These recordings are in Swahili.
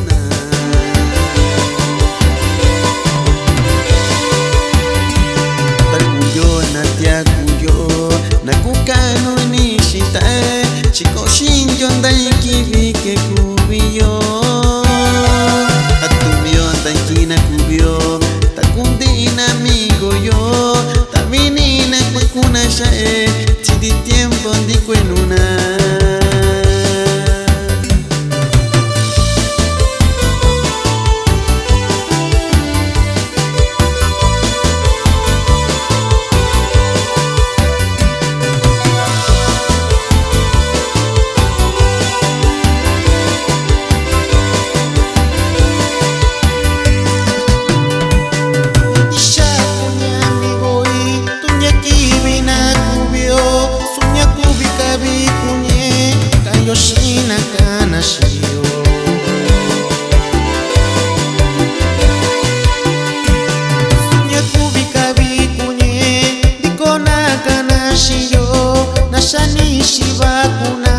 nana. Takuyo natiakuyo nakukano nishita chico shinjo ndaiki que kubiyo atumio taikina kubiyo takundina amigo yo taminina kwakuna shae chidi tiempo ndikwenuna. Yoshina kanashio sunya kubika bikunye dikona kanashio nashani shibakuna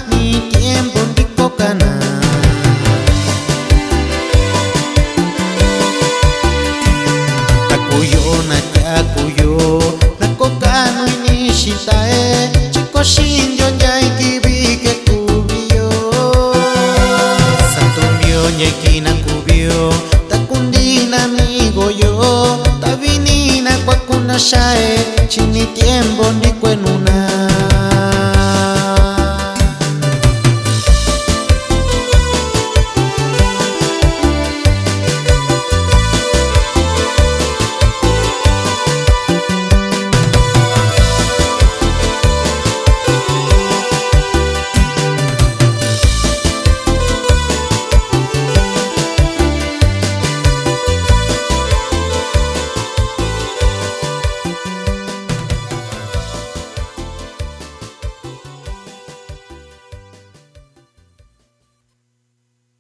ni tiempo ndikokana takuyo na takuyo nakokano inishitae chiko shinjo njaiki nyekina kubio takundina amigo yo tavinina kwakuna shae chini tiempo ndikwenuna.